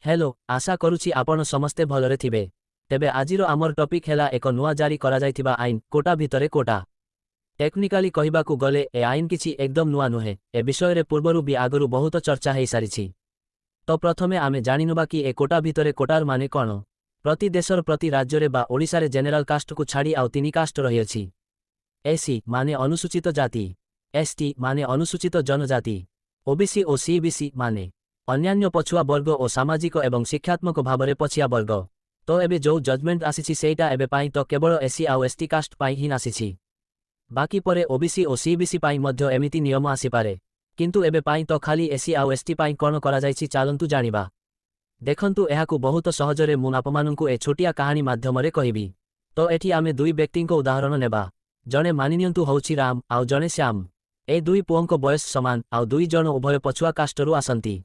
Hello आशा करुछि आपण समस्ते भलरे थिबे। तेबे आजिरो आमर टॉपिक हेला एक नुआ जारी करा जाइथिबा आईन कोटा भितरे कोटा। टेक्निकाली कहिबाकू गले ए आईन किछि एकदम नुआ नुहे। ए विषय रे पूर्वरु भी आगरु बहुत चर्चा हेइ सारिछि। तो प्रथमे आमे जानिनुबा कि ए कोटा भितरे कोटार माने कोन। प्रति देशर प्रति राज्य रे बा ओडिसा रे जेनेराल कास्ट को छाड़ी आउ तीनी कास्ट रहिअछि। एसी माने अनुसूचित जाति, एसटी माने अनुसूचित जनजाति, ओबीसी और सीबीसी माने अन्यान्य पछुआ वर्ग और सामाजिक एवं शिक्षात्मक भावरे पछिया वर्ग। तो एबे जो जजमेंट आसीछि सेटा एबे पाई तो केवल एसी आउ एसटी कास्ट पाई ही आसीछि। बाकी परे ओबीसी और सीबीसी पाई मध्य एमिति नियम आसी पारे, किंतु एबे पाई तो खाली एसी आउ एसटी पाई कोन करा जाइछि चालंतु जानिबा। देखंतु एहाकु बहुत सहजरे मु आपमानंकु ए छोटिया कहानी माध्यमरे कहिबी। तो एठी आमे दुई व्यक्तिंको उदाहरण नेबा। जणे मानिनियंतु होछि राम आउ जणे श्याम। ए दुई पुओंको बयस समान आउ दुई जण उभय पछुआ कास्टरु आसंती।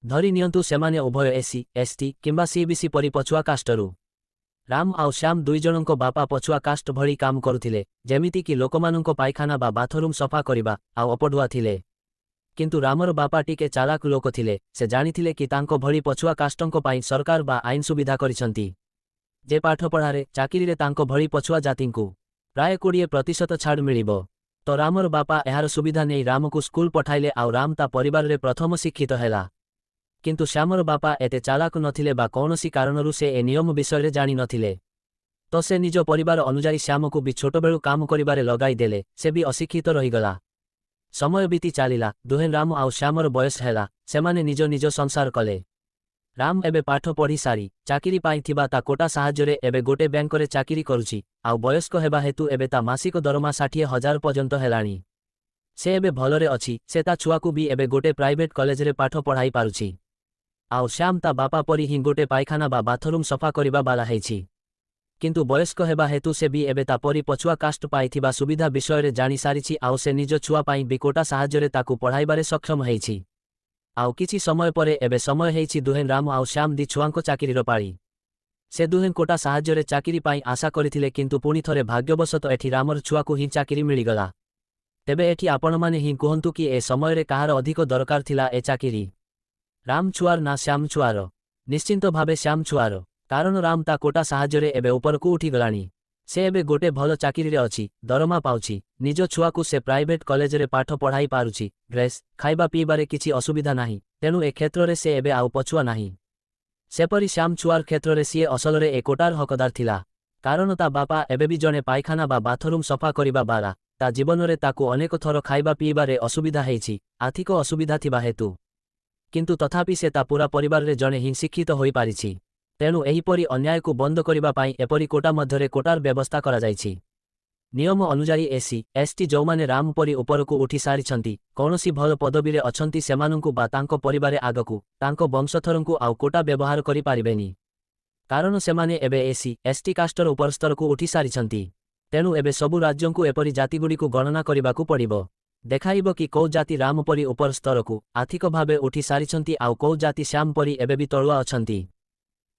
धरी नियंतु सेमाने उभय एसी एसटी किंबा सीबीसी परि पछुआ कास्टरु। राम आउ श्याम दुई जनंको बापा पछुआ कास्ट भଳି काम करुथिले, जेमिति कि लोकमानंको पायखाना बा बाथरूम सफा करिबा आउ अपडुआ थिले। किंतु रामर बापा टिके चालाक लोक थिले। से जानिथिले कि तांको भଳି पछुआ कास्टंको पाई सरकार बा आईन सुविधा करिसंती। जे पाठ पढ़ारे चाकिरी रे तांको भଳି पछुआ जातिंकु प्राय 20% छाड़ मिलिबो। तो रामर बापा एहार सुविधा नै राम को स्कूल पठाइले आउ राम ता परिवार रे प्रथम शिक्षित हेला। किंतु श्यामर बापा एते चालाक नथिले बा कौनसी कारणरू से ए नियम विषय रे जानि नथिले। तो से निज परिवार अनुजाई श्याम को भी छोट बेलू काम करिबारे लगाई देले। से भी अशिक्षित रहीगला। समय बीती चालिला। दुहें राम आउ श्यामर बयस हेला। सेमाने निज निज संसार कले। राम एबे पाठ पढ़ी सारी चाकिरी पाई थिबा ता कोटा साहाज्यरे एबे गोटे बैंक रे चाकिरी करुछि आउ बयस्क हेबा हेतु एबे ता मासिक दरमा 60,000 पर्यंत हेलाणी। से एबे भलरे अछि। से ता छुआकू भी एबे गोटे प्राइवेट कॉलेज रे पाठ पढ़ाई पारुछि। आउ श्याम ता बापा परी ही गोटे पायखाना बा बाथरूम सफा करिबा बाला हेछि। किंतु बयस्क हेबा हेतु से भी एबे ता परी पछुआ कास्ट पाई थिबा सुविधा विषय रे जानि सारिछि आउ से निज छुआ पाई भी कोटा साहाज्यरे ताकू पढ़ाइबारे सक्षम हेछि। आउ किछि समय परे एबे समय हेछि दुहें राम आउ श्याम दी छुआंको चाकिरीर पाळी। से दुहें कोटा साहाज्यरे चाकिरी पाई आशा करिथिले, किंतु पुणी थरे भाग्यवशत एठी रामर छुआकू ही चाकिरी मिलिगला। तेबे एठी आपणमाने ही कहंतु कि ए समय रे काहार अधिक दरकार थिला ए चाकिरी, राम छुआर ना श्याम छुआर। निश्चिंत भावे श्याम छुआर, कारण राम ता कोटा साहाज्यरे एबे उपरकू उठी गलाणी। से एबे गोटे भल चाकिरी रे अछि, दरमा पाउछि। निज छुआकू से प्राइवेट कॉलेज रे पाठ पढ़ाई पारुछि। ड्रेस खाइबा पीबारे किछि असुविधा नाही, तेणु ए क्षेत्र रे से एबे आउ पछुआ नाही। सेपरी श्याम छुआर क्षेत्र रे सीए असलरे ए कोटार हकदार थिला, कारण ता बापा एबे भी जणे पायखाना बा बाथरूम सफा करिबा बाला। ता जीवन रे ताकू अनेक थर खाइबा पीबारे असुविधा हेछि, आर्थिक असुविधा थिबा हेतु। किंतु तथापि से ता पूरा परिवार रे जणे ही शिक्षित होई पारिछि। तेणु एहीपरि अन्याय को बंद करिबा पाई एपरि कोटा मध्यरे कोटार व्यवस्था करा जाइछि। नियम अनुसारी एसी एसटी जोमाने राम परी उपरकू उठी सारिछंती, कौनसी भल पदवी रे अछंती, सेमानंकु बा तांको परिवारे आगकू तांको वंशधरंकु आउ कोटा व्यवहार करि पारिबेनी। कारण सेमाने एबे एसी एसटी कास्टर उपर स्तरकू उठी सारिछंती। तेणु एबे सबु राज्यंकु एपरि जातिगुड़िकु गणना करिबाकू पड़िबो। देखाइबो कि कौ जाति राम परी उपर स्तरकू आर्थिक भावे उठी सारिछंती आउ कौ जाति श्याम परी एबे भी तळुआ अछंती।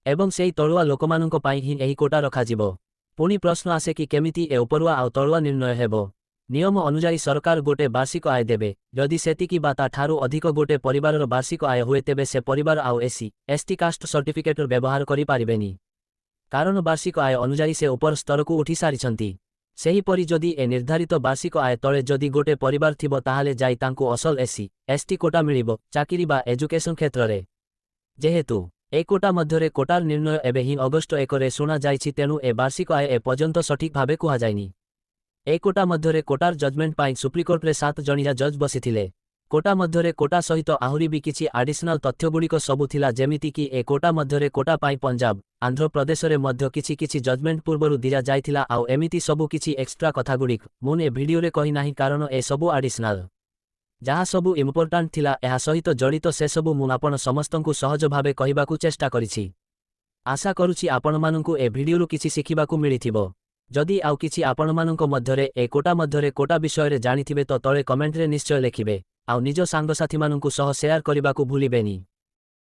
एवं सेई तळुआ लोकमानंको पाई ही एही कोटा रखाजिबो। पुणी प्रश्न आसे कि केमिति ए उपरुआ आउ तळुआ निर्णय हेबो। नियम अनुसारी सरकार गोटे वार्षिक आय देबे। जदि सेतिकी बा ता ठारू अधिक गोटे परिवारर वार्षिक आय हुए तेबे से परिवार आउ एसी एसटी कास्ट सर्टिफिकेटर व्यवहार करि पारिबेनी, कारण वार्षिक आय अनुसारी से उपर स्तरकू उठी सारिछंती। सेहीपरि जदि ए निर्धारित वार्षिक आय तळे जदि गोटे परिवार थिबो ताहाले जाई तांकू असल एसी एसटी कोटा मिलिबो चाकिरी बा एजुकेशन क्षेत्ररे। जेहेतु ए कोटा मध्यरे कोटार निर्णय एबे ही अगस्ट 1 रे सुना जाइछि, तेणु ए वार्षिक आय ए पर्यंत सठिक भावे कुहा जायनि। ए कोटा मध्यरे कोटार जजमेंट पाई सुप्रीमकोर्ट रे 7 जणिया जज बसिथिले। कोटा मध्यरे कोटा सहित आहुरी भी किछि एडिशनल तथ्यगुड़िक सबु थिला, जेमिति कि ए कोटा मध्यरे कोटा पाई पंजाब आंध्र प्रदेश रे मध्य किछि किछि जजमेंट पूर्वरु दिया जाइथिला आउ एमिति सबु किछि एक्स्ट्रा कथागुड़िक मुन ए भिडियो रे कहि नाही, कारण ए सबु एडिशनल जहाँ सबु इम्पोर्टांट थिला एहा सहित जड़ित से सबु मु आपण समस्तंकु सहज भावे कहिबाकू चेष्टा करिछि। आशा करुछि आपणमानंकु ए भिडियोरु किछि शिखिबाकू मिलिथिबो। जदि आउ किछि आपणमानंको मध्यरे ए कोटा मध्यरे कोटा विषय रे जानिथिबे तो तळे कमेंट रे निश्चय लेखिबे आउ निज सांगसाथी मानंकु सह शेयर करिबाकू भूलिबेनी।